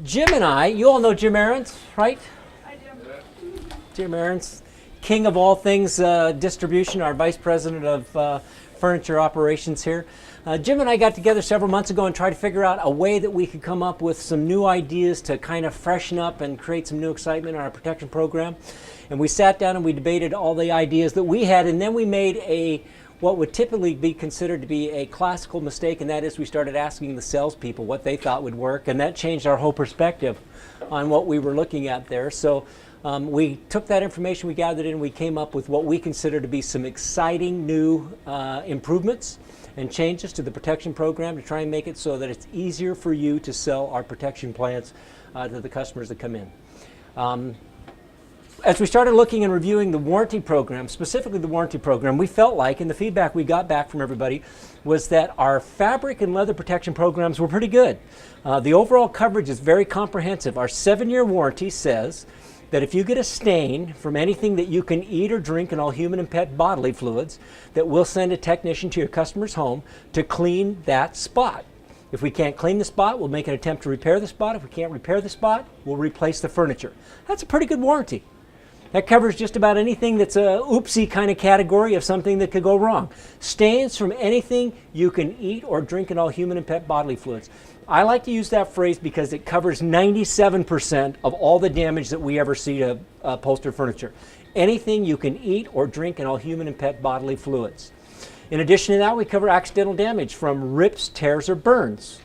Jim and I, you all know Jim Ahrens, right? I do. Jim Ahrens, king of all things distribution, our vice president of furniture operations here. Jim and I got together several months ago and tried to figure out a way that we could come up with some new ideas to kind of freshen up and create some new excitement in our protection program. And we sat down and we debated all the ideas that we had, and then we made what would typically be considered to be a classical mistake, and that is we started asking the salespeople what they thought would work, and that changed our whole perspective on what we were looking at there. So we took that information we gathered in, and we came up with what we consider to be some exciting new improvements and changes to the protection program to try and make it so that it's easier for you to sell our protection plans to the customers that come in. As we started looking and reviewing the warranty program, specifically the warranty program, we felt like, and the feedback we got back from everybody, was that our fabric and leather protection programs were pretty good. The overall coverage is very comprehensive. Our 7-year warranty says that if you get a stain from anything that you can eat or drink in all human and pet bodily fluids, that we'll send a technician to your customer's home to clean that spot. If we can't clean the spot, we'll make an attempt to repair the spot. If we can't repair the spot, we'll replace the furniture. That's a pretty good warranty. That covers just about anything that's a oopsie kind of category of something that could go wrong. Stains from anything you can eat or drink in all human and pet bodily fluids. I like to use that phrase because it covers 97% of all the damage that we ever see to upholstered furniture. Anything you can eat or drink in all human and pet bodily fluids. In addition to that, we cover accidental damage from rips, tears, or burns.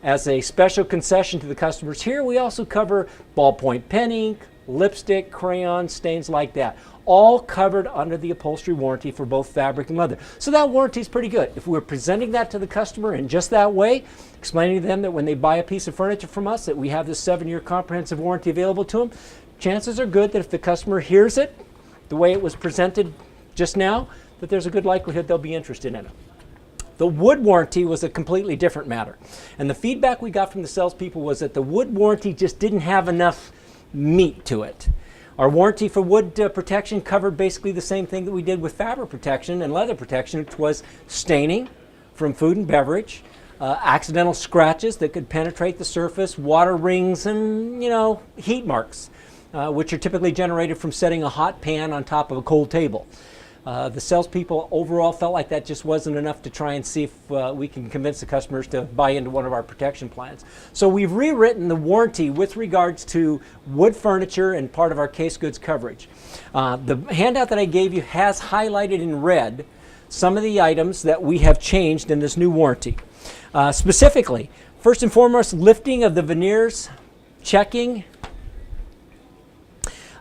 As a special concession to the customers here, we also cover ballpoint pen ink, lipstick, crayon, stains like that. All covered under the upholstery warranty for both fabric and leather. So that warranty is pretty good. If we're presenting that to the customer in just that way, explaining to them that when they buy a piece of furniture from us that we have this 7-year comprehensive warranty available to them, chances are good that if the customer hears it the way it was presented just now, that there's a good likelihood they'll be interested in it. The wood warranty was a completely different matter. And the feedback we got from the salespeople was that the wood warranty just didn't have enough meat to it. Our warranty for wood protection covered basically the same thing that we did with fabric protection and leather protection, which was staining from food and beverage, accidental scratches that could penetrate the surface, water rings, and heat marks, which are typically generated from setting a hot pan on top of a cold table. The salespeople overall felt like that just wasn't enough to try and see if we can convince the customers to buy into one of our protection plans. So we've rewritten the warranty with regards to wood furniture and part of our case goods coverage. The handout that I gave you has highlighted in red some of the items that we have changed in this new warranty. Specifically, first and foremost, lifting of the veneers, checking,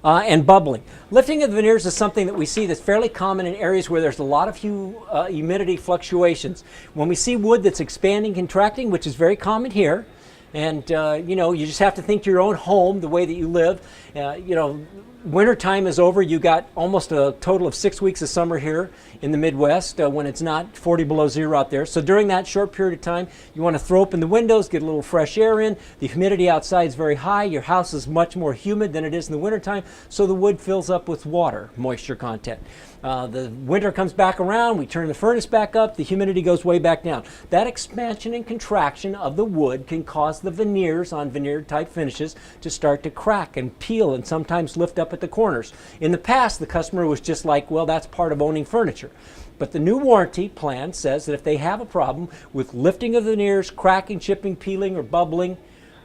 and bubbling. Lifting of the veneers is something that we see that's fairly common in areas where there's a lot of humidity fluctuations. When we see wood that's expanding, contracting, which is very common here, and you just have to think to your own home, the way that you live. Winter time is over. You got almost a total of 6 weeks of summer here in the Midwest when it's not 40 below zero out there. So during that short period of time, you want to throw open the windows, get a little fresh air in. The humidity outside is very high. Your house is much more humid than it is in the winter time, so the wood fills up with water, moisture content. The winter comes back around, we turn the furnace back up, the humidity goes way back down. That expansion and contraction of the wood can cause the veneers on veneer type finishes to start to crack and peel and sometimes lift up at the corners. In the past, the customer was just like, well, that's part of owning furniture. But the new warranty plan says that if they have a problem with lifting of the veneers, cracking, chipping, peeling, or bubbling,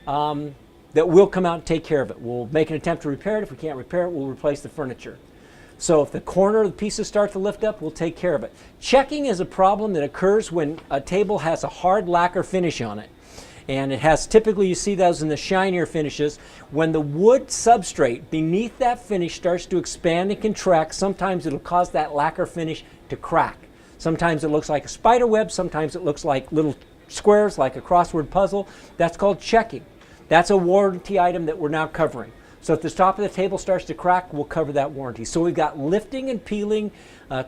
that we'll come out and take care of it. We'll make an attempt to repair it. If we can't repair it, we'll replace the furniture. So if the corner of the pieces start to lift up, we'll take care of it. Checking is a problem that occurs when a table has a hard lacquer finish on it. And it has, typically you see those in the shinier finishes. When the wood substrate beneath that finish starts to expand and contract, sometimes it'll cause that lacquer finish to crack. Sometimes it looks like a spider web, sometimes it looks like little squares like a crossword puzzle. That's called checking. That's a warranty item that we're now covering. So if the top of the table starts to crack, we'll cover that warranty. So we've got lifting and peeling,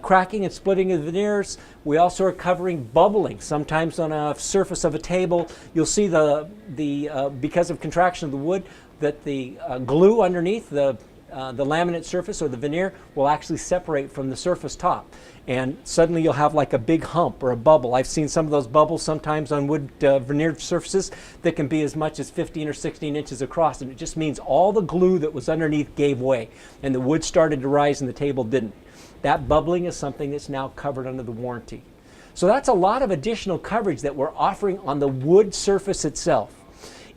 cracking and splitting of the veneers. We also are covering bubbling. Sometimes on a surface of a table, you'll see because of contraction of the wood, that the glue underneath, the the laminate surface or the veneer will actually separate from the surface top. And suddenly you'll have like a big hump or a bubble. I've seen some of those bubbles sometimes on wood veneered surfaces that can be as much as 15 or 16 inches across. And it just means all the glue that was underneath gave way and the wood started to rise and the table didn't. That bubbling is something that's now covered under the warranty. So that's a lot of additional coverage that we're offering on the wood surface itself.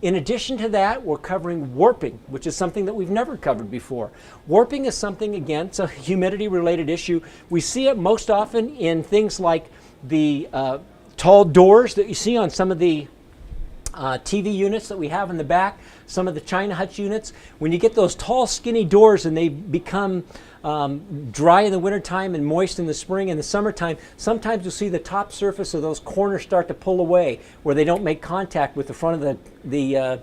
In addition to that, we're covering warping, which is something that we've never covered before. Warping is something, again, it's a humidity-related issue. We see it most often in things like the tall doors that you see on some of the TV units that we have in the back, some of the China hutch units. When you get those tall, skinny doors and they become dry in the wintertime and moist in the spring and the summertime, sometimes you'll see the top surface of those corners start to pull away where they don't make contact with the front of the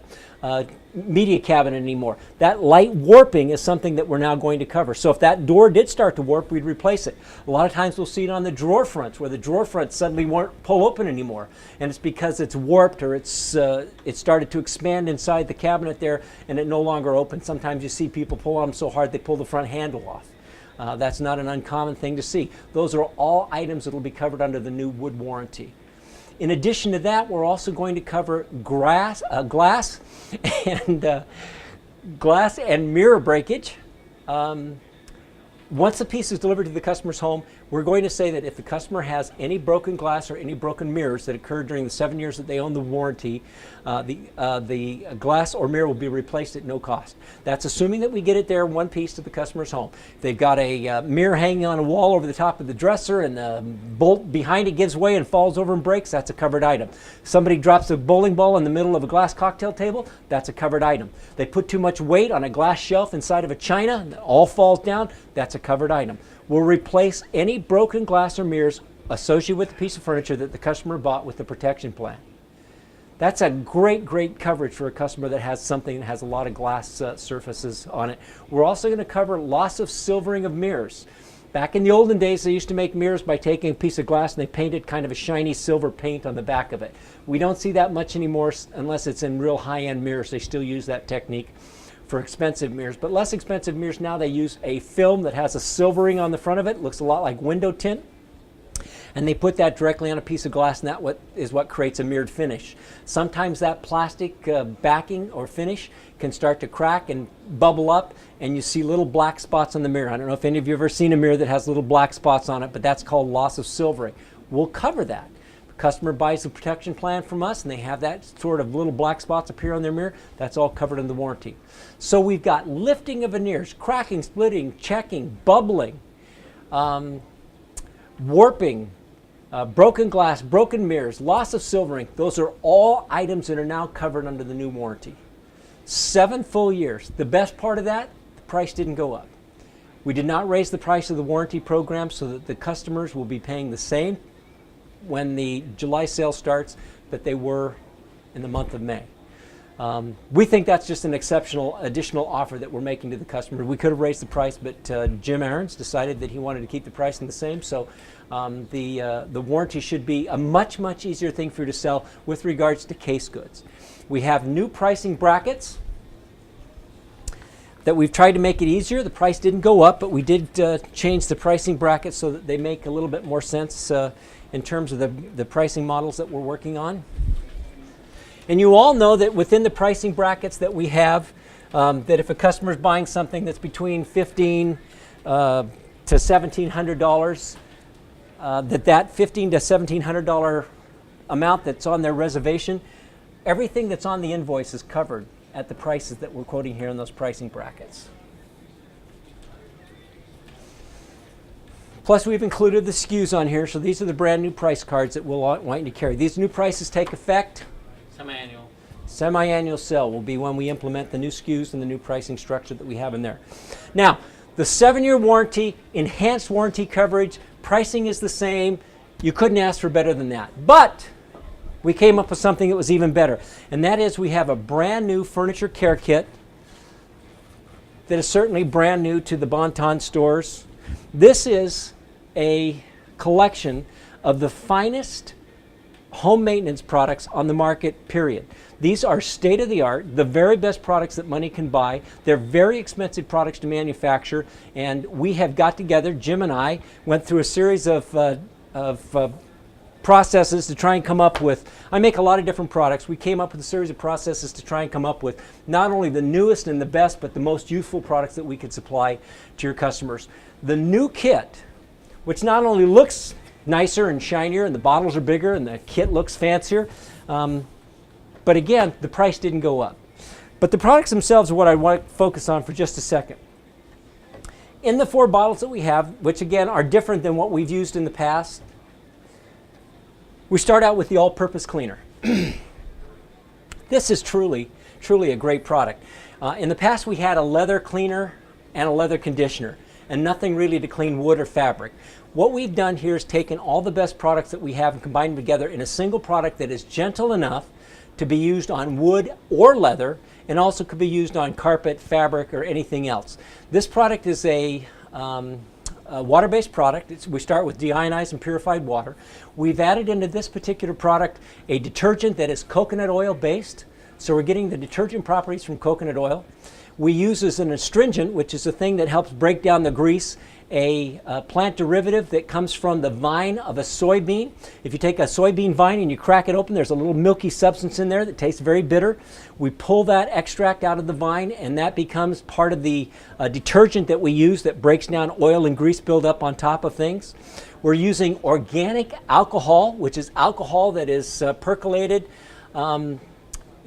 media cabinet anymore. That light warping is something that we're now going to cover. So if that door did start to warp, we'd replace it. A lot of times we'll see it on the drawer fronts where the drawer fronts suddenly won't pull open anymore. And it's because it's warped or it started to expand inside the cabinet there and it no longer opens. Sometimes you see people pull on them so hard they pull the front handle off. That's not an uncommon thing to see. Those are all items that will be covered under the new wood warranty. In addition to that, we're also going to cover glass and mirror breakage. Once the piece is delivered to the customer's home, we're going to say that if the customer has any broken glass or any broken mirrors that occurred during the 7 years that they own the warranty, the glass or mirror will be replaced at no cost. That's assuming that we get it there one piece to the customer's home. If they've got a mirror hanging on a wall over the top of the dresser and the bolt behind it gives way and falls over and breaks, that's a covered item. Somebody drops a bowling ball in the middle of a glass cocktail table, that's a covered item. They put too much weight on a glass shelf inside of a china and it all falls down, that's a covered item. We'll replace any broken glass or mirrors associated with the piece of furniture that the customer bought with the protection plan. That's a great coverage for a customer that has something that has a lot of glass surfaces on it. We're also going to cover loss of silvering of mirrors. Back in the olden days, they used to make mirrors by taking a piece of glass and they painted kind of a shiny silver paint on the back of it. We don't see that much anymore unless it's in real high-end mirrors. They still use that technique for expensive mirrors, but less expensive mirrors now they use a film that has a silvering on the front of it, looks a lot like window tint, and they put that directly on a piece of glass and that is what creates a mirrored finish. Sometimes that plastic backing or finish can start to crack and bubble up and you see little black spots on the mirror. I don't know if any of you have ever seen a mirror that has little black spots on it, but that's called loss of silvering. We'll cover that. Customer buys the protection plan from us and they have that sort of little black spots appear on their mirror, that's all covered in the warranty. So we've got lifting of veneers, cracking, splitting, checking, bubbling, warping, broken glass, broken mirrors, loss of silvering. Those are all items that are now covered under the new warranty. 7 full years. The best part of that, the price didn't go up. We did not raise the price of the warranty program so that the customers will be paying the same when the July sale starts that they were in the month of May. We think that's just an exceptional additional offer that we're making to the customer. We could have raised the price, but Jim Ahrens decided that he wanted to keep the pricing the same, so the warranty should be a much easier thing for you to sell with regards to case goods. We have new pricing brackets that we've tried to make it easier. The price didn't go up, but we did change the pricing brackets so that they make a little bit more sense in terms of the pricing models that we're working on. And you all know that within the pricing brackets that we have, that if a customer is buying something that's between $1,500 to $1,700, that $1,500 to $1,700 amount that's on their reservation, everything that's on the invoice is covered at the prices that we're quoting here in those pricing brackets. Plus, we've included the SKUs on here, so these are the brand new price cards that we'll want you to carry. These new prices take effect semi-annual. Semi-annual sale will be when we implement the new SKUs and the new pricing structure that we have in there. Now, the 7-year warranty, enhanced warranty coverage, pricing is the same. You couldn't ask for better than that. But we came up with something that was even better, and that is we have a brand new furniture care kit that is certainly brand new to the Bon-Ton stores. This is a collection of the finest home maintenance products on the market, period. These are state-of-the-art, the very best products that money can buy. They're very expensive products to manufacture, and we have got together, Jim and I went through a series of processes to try and come up with, I make a lot of different products. We came up with a series of processes to try and come up with not only the newest and the best, but the most useful products that we could supply to your customers. The new kit, which not only looks nicer and shinier and the bottles are bigger and the kit looks fancier, but again, the price didn't go up. But the products themselves are what I want to focus on for just a second. In the 4 bottles that we have, which again are different than what we've used in the past, we start out with the all-purpose cleaner. This is truly a great product. In the past we had a leather cleaner and a leather conditioner and nothing really to clean wood or fabric. What we've done here is taken all the best products that we have and combined them together in a single product that is gentle enough to be used on wood or leather, and also could be used on carpet, fabric, or anything else. This product is a water-based product. We start with deionized and purified water. We've added into this particular product a detergent that is coconut oil based, so we're getting the detergent properties from coconut oil. We use as an astringent, which is a thing that helps break down the grease, a plant derivative that comes from the vine of a soybean. If you take a soybean vine and you crack it open, there's a little milky substance in there that tastes very bitter. We pull that extract out of the vine, and that becomes part of the detergent that we use that breaks down oil and grease buildup on top of things. We're using organic alcohol, which is alcohol that is percolated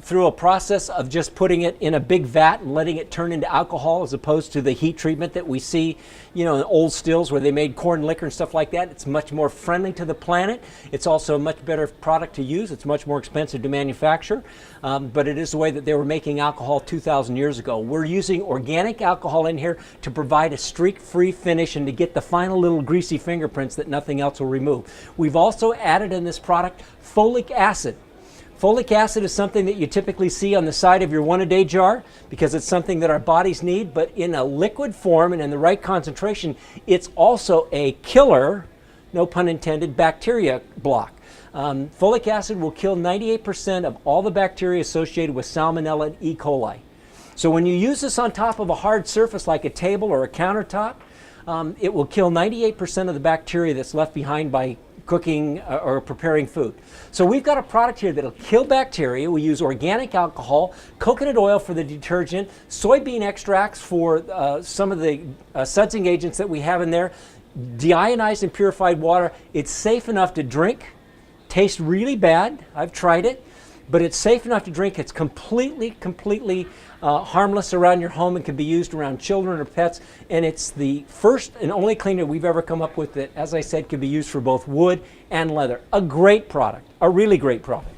through a process of just putting it in a big vat and letting it turn into alcohol, as opposed to the heat treatment that we see, you know, in old stills where they made corn liquor and stuff like that. It's much more friendly to the planet. It's also a much better product to use. It's much more expensive to manufacture, but it is the way that they were making alcohol 2,000 years ago. We're using organic alcohol in here to provide a streak-free finish and to get the final little greasy fingerprints that nothing else will remove. We've also added in this product folic acid. Folic acid is something that you typically see on the side of your one-a-day jar because it's something that our bodies need, but in a liquid form and in the right concentration, it's also a killer, no pun intended, bacteria block. Folic acid will kill 98% of all the bacteria associated with Salmonella and E. coli. So when you use this on top of a hard surface like a table or a countertop, it will kill 98% of the bacteria that's left behind by cooking or preparing food. So we've got a product here that'll kill bacteria. We use organic alcohol, coconut oil for the detergent, soybean extracts for some of the sudsing agents that we have in there, deionized and purified water. It's safe enough to drink. Tastes really bad. I've tried it, but it's safe enough to drink. It's completely harmless around your home and can be used around children or pets. And it's the first and only cleaner we've ever come up with that, as I said, can be used for both wood and leather. A great product, a really great product.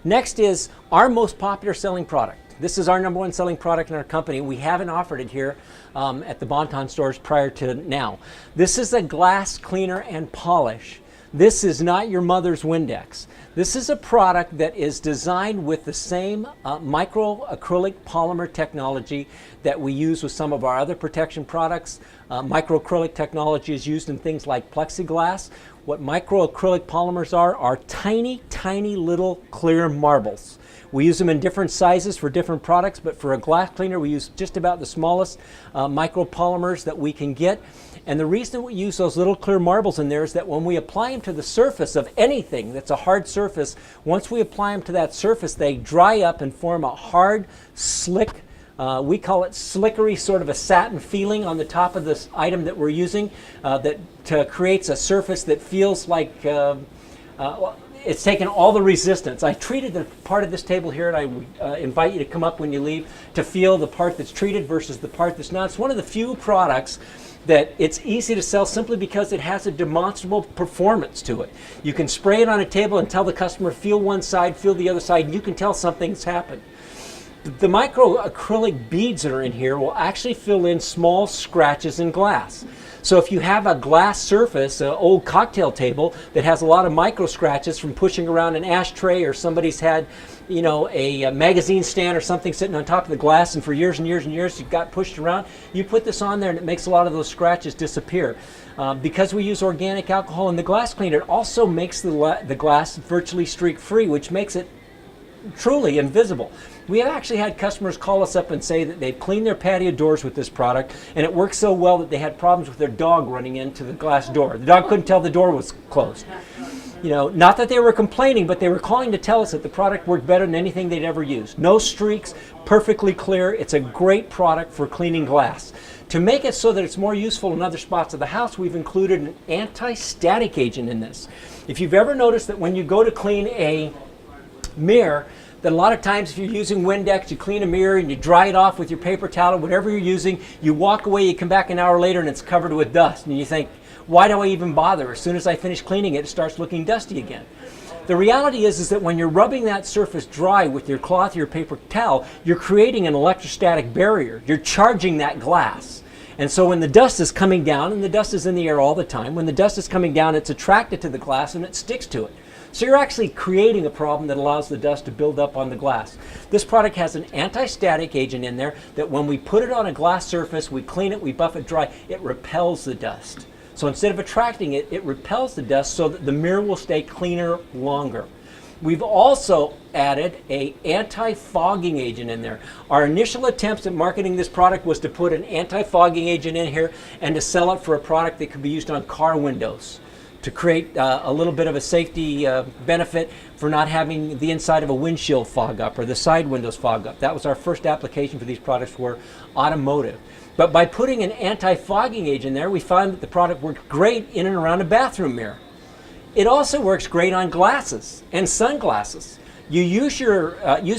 Next is our most popular selling product. This is our #1 selling product in our company. We haven't offered it here at the Bon-Ton stores prior to now. This is a glass cleaner and polish. This is not your mother's Windex. This is a product that is designed with the same microacrylic polymer technology that we use with some of our other protection products. Microacrylic technology is used in things like plexiglass. What microacrylic polymers are tiny, tiny little clear marbles. We use them in different sizes for different products, but for a glass cleaner we use just about the smallest micropolymers that we can get. And the reason we use those little clear marbles in there is that when we apply them to the surface of anything that's a hard surface, once we apply them to that surface, they dry up and form a hard, slick, we call it slickery, sort of a satin feeling on the top of this item that we're using that creates a surface that feels like it's taken all the resistance. I treated the part of this table here, and I invite you to come up when you leave to feel the part that's treated versus the part that's not. It's one of the few products that it's easy to sell simply because it has a demonstrable performance to it. You can spray it on a table and tell the customer, feel one side, feel the other side, and you can tell something's happened. The microacrylic beads that are in here will actually fill in small scratches in glass. So if you have a glass surface, an old cocktail table that has a lot of micro scratches from pushing around an ashtray, or somebody's had, you know, a magazine stand or something sitting on top of the glass, and for years and years and years it got pushed around, you put this on there and it makes a lot of those scratches disappear. Because we use organic alcohol in the glass cleaner, it also makes the glass virtually streak free, which makes it truly invisible. We have actually had customers call us up and say that they've cleaned their patio doors with this product, and it works so well that they had problems with their dog running into the glass door. The dog couldn't tell the door was closed. You know, not that they were complaining, but they were calling to tell us that the product worked better than anything they'd ever used. No streaks, perfectly clear. It's a great product for cleaning glass. To make it so that it's more useful in other spots of the house, we've included an anti-static agent in this. If you've ever noticed that when you go to clean a mirror, that a lot of times if you're using Windex, you clean a mirror and you dry it off with your paper towel or whatever you're using, you walk away, you come back an hour later and it's covered with dust, and you think, why do I even bother? As soon as I finish cleaning it, it starts looking dusty again. The reality is that when you're rubbing that surface dry with your cloth or your paper towel, you're creating an electrostatic barrier. You're charging that glass. And so when the dust is coming down, and the dust is in the air all the time, when the dust is coming down, it's attracted to the glass and it sticks to it. So you're actually creating a problem that allows the dust to build up on the glass. This product has an anti-static agent in there that when we put it on a glass surface, we clean it, we buff it dry, it repels the dust. So instead of attracting it, it repels the dust so that the mirror will stay cleaner longer. We've also added an anti-fogging agent in there. Our initial attempts at marketing this product was to put an anti-fogging agent in here and to sell it for a product that could be used on car windows, to create a little bit of a safety benefit for not having the inside of a windshield fog up or the side windows fog up. That was our first application for these products for automotive. But by putting an anti-fogging agent there, we found that the product worked great in and around a bathroom mirror. It also works great on glasses and sunglasses. You use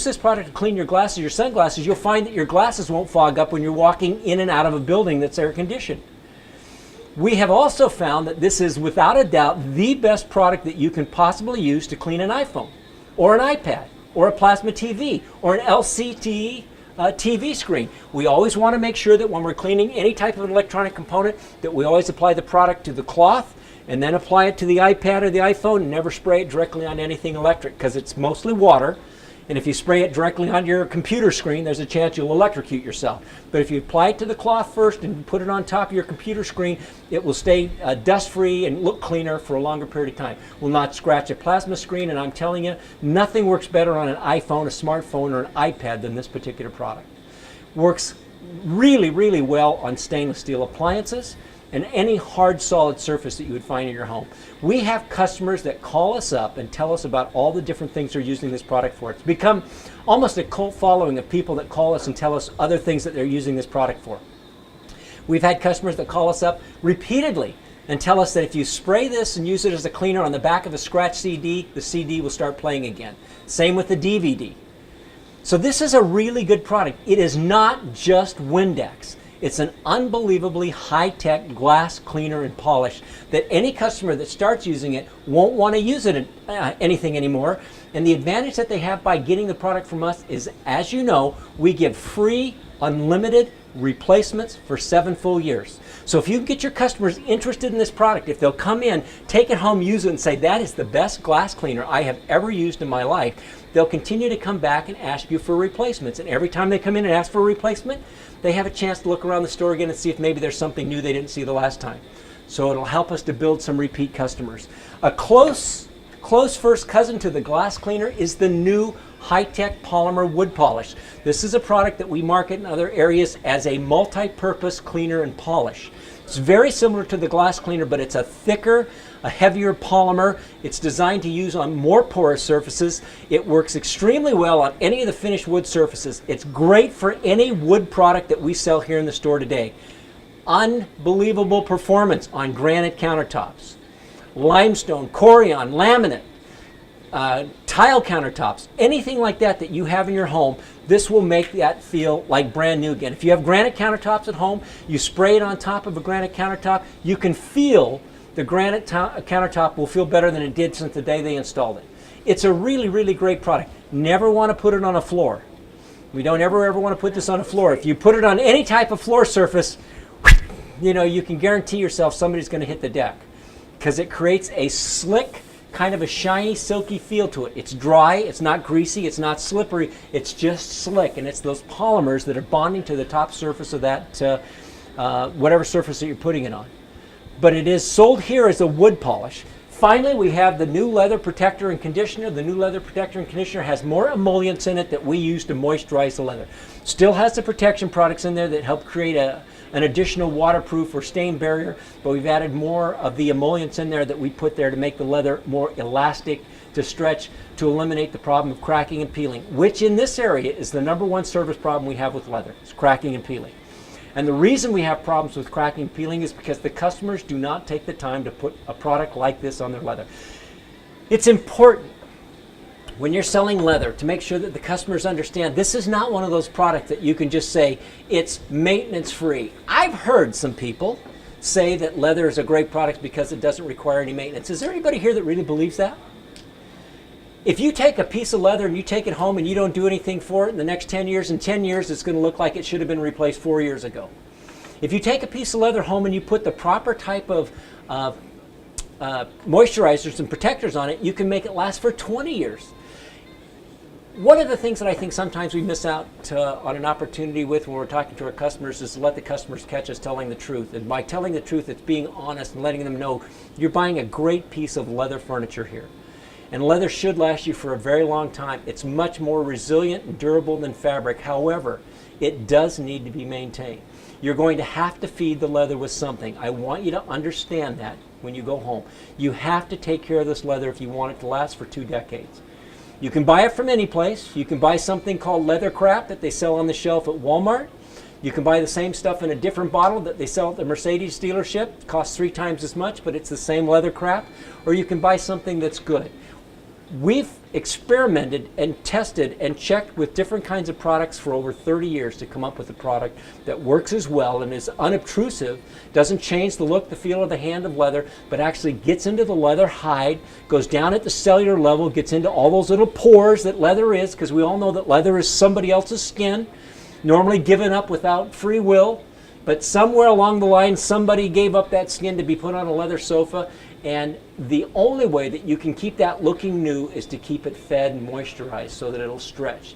this product to clean your glasses, your sunglasses, you'll find that your glasses won't fog up when you're walking in and out of a building that's air conditioned. We have also found that this is without a doubt the best product that you can possibly use to clean an iPhone or an iPad or a plasma TV or an LCD TV screen. We always want to make sure that when we're cleaning any type of electronic component that we always apply the product to the cloth and then apply it to the iPad or the iPhone, and never spray it directly on anything electric because it's mostly water. And if you spray it directly on your computer screen, there's a chance you'll electrocute yourself. But if you apply it to the cloth first and put it on top of your computer screen, it will stay dust-free and look cleaner for a longer period of time. Will not scratch a plasma screen, and I'm telling you, nothing works better on an iPhone, a smartphone, or an iPad than this particular product. Works really, really well on stainless steel appliances and any hard solid surface that you would find in your home. We have customers that call us up and tell us about all the different things they're using this product for. It's become almost a cult following of people that call us and tell us other things that they're using this product for. We've had customers that call us up repeatedly and tell us that if you spray this and use it as a cleaner on the back of a scratch CD, the CD will start playing again. Same with the DVD. So this is a really good product. It is not just Windex. It's an unbelievably high-tech glass cleaner and polish that any customer that starts using it won't want to use it in anything anymore. And the advantage that they have by getting the product from us is, as you know, we give free, unlimited replacements for 7 full years. So if you can get your customers interested in this product, if they'll come in, take it home, use it, and say, that is the best glass cleaner I have ever used in my life, they'll continue to come back and ask you for replacements. And every time they come in and ask for a replacement, they have a chance to look around the store again and see if maybe there's something new they didn't see the last time. So it'll help us to build some repeat customers. A close first cousin to the glass cleaner is the new high-tech polymer wood polish. This is a product that we market in other areas as a multi-purpose cleaner and polish. It's very similar to the glass cleaner, but it's a thicker, a heavier polymer. It's designed to use on more porous surfaces. It works extremely well on any of the finished wood surfaces. It's great for any wood product that we sell here in the store today. Unbelievable performance on granite countertops, limestone, corian, laminate, tile countertops, anything like that that you have in your home. This will make that feel like brand new again. If you have granite countertops at home, you spray it on top of a granite countertop, you can feel the granite countertop will feel better than it did since the day they installed it. It's a really, really great product. Never want to put it on a floor. We don't ever want to put this on a floor. If you put it on any type of floor surface, you can guarantee yourself somebody's going to hit the deck, because it creates a slick, kind of a shiny, silky feel to it. It's dry, it's not greasy, it's not slippery, it's just slick, and it's those polymers that are bonding to the top surface of that, whatever surface that you're putting it on. But it is sold here as a wood polish. Finally, we have the new leather protector and conditioner. The new leather protector and conditioner has more emollients in it that we use to moisturize the leather. Still has the protection products in there that help create an additional waterproof or stain barrier, but we've added more of the emollients in there that we put there to make the leather more elastic, to stretch, to eliminate the problem of cracking and peeling, which in this area is the #1 service problem we have with leather, is cracking and peeling. And the reason we have problems with cracking and peeling is because the customers do not take the time to put a product like this on their leather. It's important when you're selling leather to make sure that the customers understand this is not one of those products that you can just say it's maintenance free. I've heard some people say that leather is a great product because it doesn't require any maintenance. Is there anybody here that really believes that? If you take a piece of leather and you take it home and you don't do anything for it in the next 10 years, in 10 years it's going to look like it should have been replaced 4 years ago. If you take a piece of leather home and you put the proper type of moisturizers and protectors on it, you can make it last for 20 years. One of the things that I think sometimes we miss out on an opportunity with when we're talking to our customers is to let the customers catch us telling the truth. And by telling the truth, it's being honest and letting them know you're buying a great piece of leather furniture here. And leather should last you for a very long time. It's much more resilient and durable than fabric. However, it does need to be maintained. You're going to have to feed the leather with something. I want you to understand that when you go home. You have to take care of this leather if you want it to last for 2 decades. You can buy it from any place. You can buy something called leather crap that they sell on the shelf at Walmart. You can buy the same stuff in a different bottle that they sell at the Mercedes dealership. It costs 3 times as much, but it's the same leather crap. Or you can buy something that's good. We've experimented and tested and checked with different kinds of products for over 30 years to come up with a product that works as well and is unobtrusive, doesn't change the look, the feel, or the hand of leather, but actually gets into the leather hide, goes down at the cellular level, gets into all those little pores that leather is, because we all know that leather is somebody else's skin, normally given up without free will, but somewhere along the line somebody gave up that skin to be put on a leather sofa. And the only way that you can keep that looking new is to keep it fed and moisturized so that it'll stretch.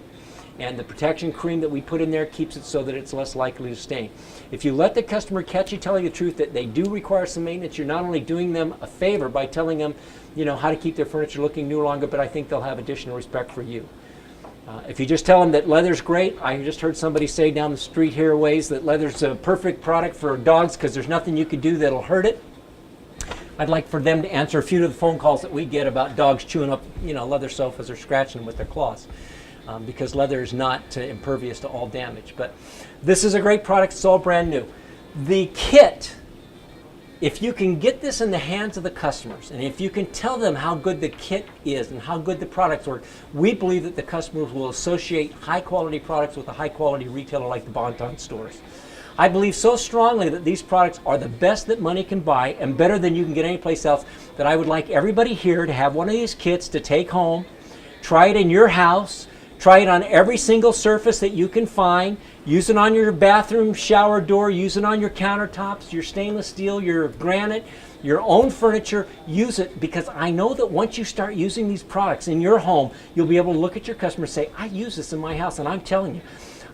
And the protection cream that we put in there keeps it so that it's less likely to stain. If you let the customer catch you telling the truth that they do require some maintenance, you're not only doing them a favor by telling them, how to keep their furniture looking new longer, but I think they'll have additional respect for you. If you just tell them that leather's great, I just heard somebody say down the street here a ways that leather's a perfect product for dogs because there's nothing you can do that'll hurt it. I'd like for them to answer a few of the phone calls that we get about dogs chewing up, leather sofas or scratching them with their claws, because leather is not impervious to all damage. But this is a great product. It's all brand new. The kit, if you can get this in the hands of the customers, and if you can tell them how good the kit is and how good the products work, we believe that the customers will associate high-quality products with a high-quality retailer like the Bon-Ton stores. I believe so strongly that these products are the best that money can buy and better than you can get anyplace else, that I would like everybody here to have one of these kits to take home, try it in your house, try it on every single surface that you can find, use it on your bathroom shower door, use it on your countertops, your stainless steel, your granite, your own furniture. Use it, because I know that once you start using these products in your home, you'll be able to look at your customer and say, I use this in my house, and I'm telling you,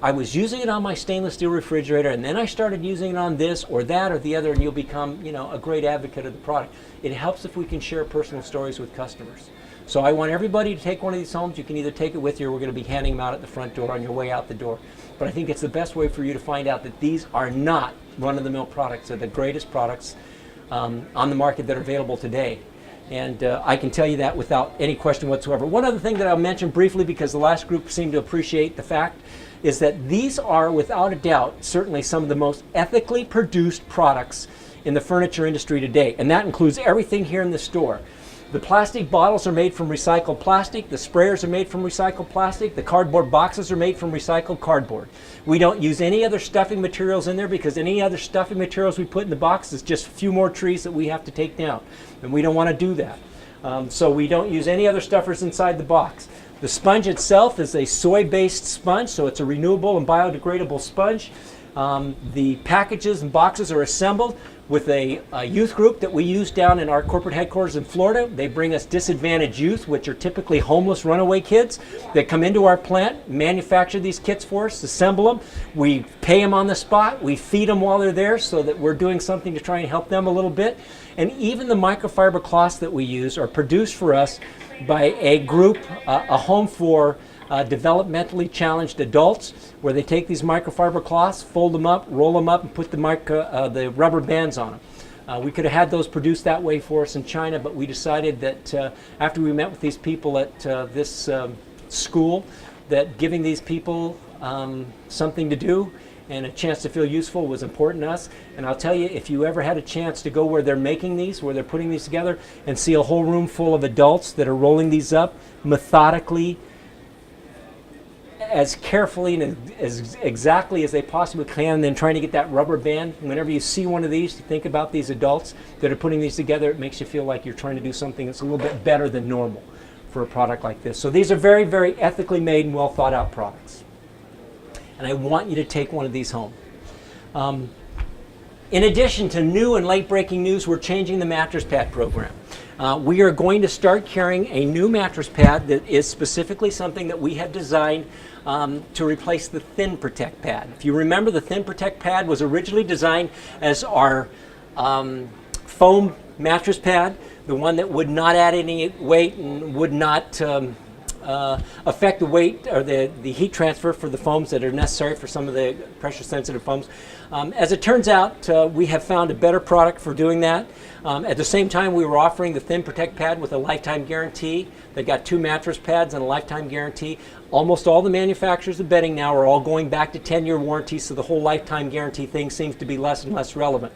I was using it on my stainless steel refrigerator, and then I started using it on this or that or the other, and you'll become, a great advocate of the product. It helps if we can share personal stories with customers. So I want everybody to take one of these homes. You can either take it with you, or we're going to be handing them out at the front door on your way out the door. But I think it's the best way for you to find out that these are not run-of-the-mill products. They're the greatest products on the market that are available today. And I can tell you that without any question whatsoever. One other thing that I'll mention briefly, because the last group seemed to appreciate the fact, is that these are, without a doubt, certainly some of the most ethically produced products in the furniture industry today. And that includes everything here in the store. The plastic bottles are made from recycled plastic. The sprayers are made from recycled plastic. The cardboard boxes are made from recycled cardboard. We don't use any other stuffing materials in there, because any other stuffing materials we put in the box is just a few more trees that we have to take down. And we don't want to do that. So we don't use any other stuffers inside the box. The sponge itself is a soy-based sponge, so it's a renewable and biodegradable sponge. The packages and boxes are assembled with a youth group that we use down in our corporate headquarters in Florida. They bring us disadvantaged youth, which are typically homeless runaway kids, that come into our plant, manufacture these kits for us, assemble them. We pay them on the spot. We feed them while they're there so that we're doing something to try and help them a little bit. And even the microfiber cloths that we use are produced for us by a group, a home for developmentally challenged adults, where they take these microfiber cloths, fold them up, roll them up, and put the rubber bands on them. We could have had those produced that way for us in China, but we decided that after we met with these people at this school, that giving these people something to do and a chance to feel useful was important to us. And I'll tell you, if you ever had a chance to go where they're making these, where they're putting these together, and see a whole room full of adults that are rolling these up methodically, as carefully and as exactly as they possibly can, and then trying to get that rubber band. Whenever you see one of these, to think about these adults that are putting these together, it makes you feel like you're trying to do something that's a little bit better than normal for a product like this. So these are very, very ethically made and well thought out products. And I want you to take one of these home. In addition to new and late breaking news, we're changing the mattress pad program. We are going to start carrying a new mattress pad that is specifically something that we have designed to replace the Thin Protect pad. If you remember, the Thin Protect pad was originally designed as our foam mattress pad, the one that would not add any weight and would not affect the weight or the heat transfer for the foams that are necessary for some of the pressure sensitive foams. As it turns out, we have found a better product for doing that. At the same time, we were offering the Thin Protect pad with a lifetime guarantee. They got 2 mattress pads and a lifetime guarantee. Almost all the manufacturers of bedding now are all going back to 10-year warranty, so the whole lifetime guarantee thing seems to be less and less relevant.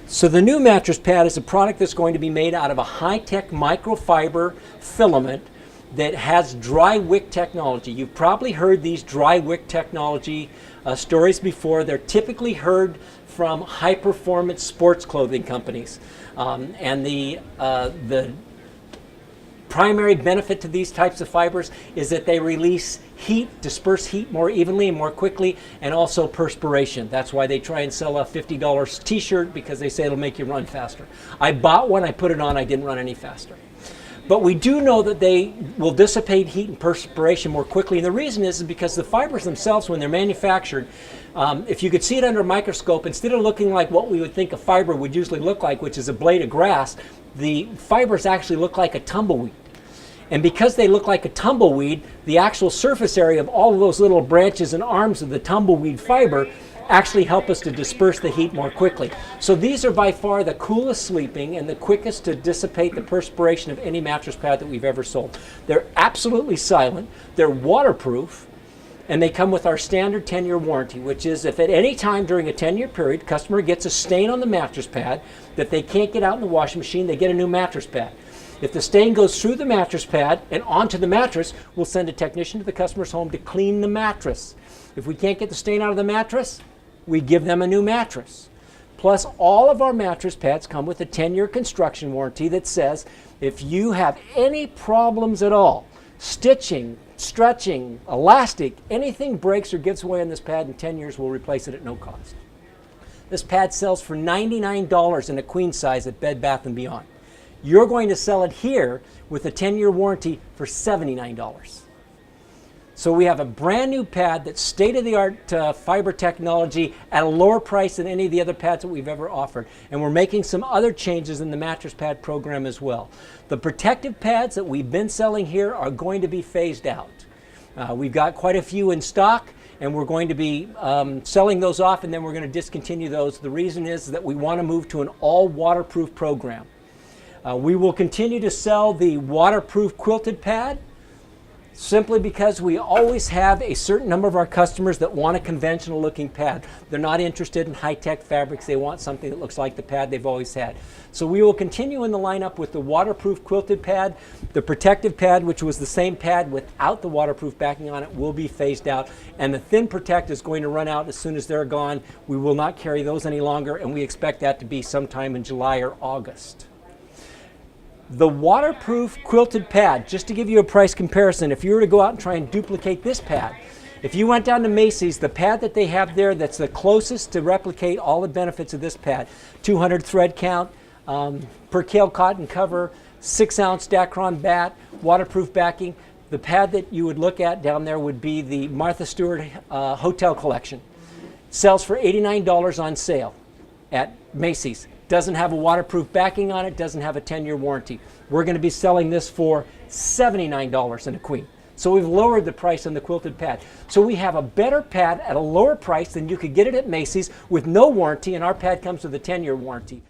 So the new mattress pad is a product that's going to be made out of a high-tech microfiber filament that has dry wick technology. You've probably heard these dry wick technology stories before. They're typically heard from high-performance sports clothing companies. And the primary benefit to these types of fibers is that they release heat, disperse heat more evenly and more quickly, and also perspiration. That's why they try and sell a $50 t-shirt, because they say it'll make you run faster. I bought one, I put it on, I didn't run any faster. But we do know that they will dissipate heat and perspiration more quickly, and the reason is because the fibers themselves, when they're manufactured, if you could see it under a microscope, instead of looking like what we would think a fiber would usually look like, which is a blade of grass, the fibers actually look like a tumbleweed. And because they look like a tumbleweed, the actual surface area of all of those little branches and arms of the tumbleweed fiber actually help us to disperse the heat more quickly. So these are by far the coolest sleeping and the quickest to dissipate the perspiration of any mattress pad that we've ever sold. They're absolutely silent, they're waterproof, and they come with our standard 10-year warranty, which is if at any time during a 10-year period, customer gets a stain on the mattress pad that they can't get out in the washing machine, they get a new mattress pad. If the stain goes through the mattress pad and onto the mattress, we'll send a technician to the customer's home to clean the mattress. If we can't get the stain out of the mattress, we give them a new mattress. Plus, all of our mattress pads come with a 10-year construction warranty that says if you have any problems at all, stitching, stretching, elastic, anything breaks or gives away on this pad, in 10 years we'll replace it at no cost. This pad sells for $99 in a queen size at Bed Bath & Beyond. You're going to sell it here with a 10-year warranty for $79. So we have a brand new pad that's state-of-the-art fiber technology at a lower price than any of the other pads that we've ever offered. And we're making some other changes in the mattress pad program as well. The protective pads that we've been selling here are going to be phased out. We've got quite a few in stock, and we're going to be selling those off, and then we're going to discontinue those. The reason is that we want to move to an all-waterproof program. We will continue to sell the waterproof quilted pad simply because we always have a certain number of our customers that want a conventional looking pad. They're not interested in high-tech fabrics. They want something that looks like the pad they've always had. So we will continue in the lineup with the waterproof quilted pad. The protective pad, which was the same pad without the waterproof backing on it, will be phased out. And the Thin Protect is going to run out as soon as they're gone. We will not carry those any longer, and we expect that to be sometime in July or August. The waterproof quilted pad, just to give you a price comparison, if you were to go out and try and duplicate this pad, If you went down to Macy's, the pad that they have there that's the closest to replicate all the benefits of this pad, 200 thread count, percale cotton cover, 6-ounce Dacron bat, waterproof backing. The pad that you would look at down there would be the Martha Stewart Hotel Collection. Sells for $89 on sale at Macy's. Doesn't have a waterproof backing on it, doesn't have a 10-year warranty. We're going to be selling this for $79 in a queen. So we've lowered the price on the quilted pad. So we have a better pad at a lower price than you could get it at Macy's with no warranty, and our pad comes with a 10-year warranty.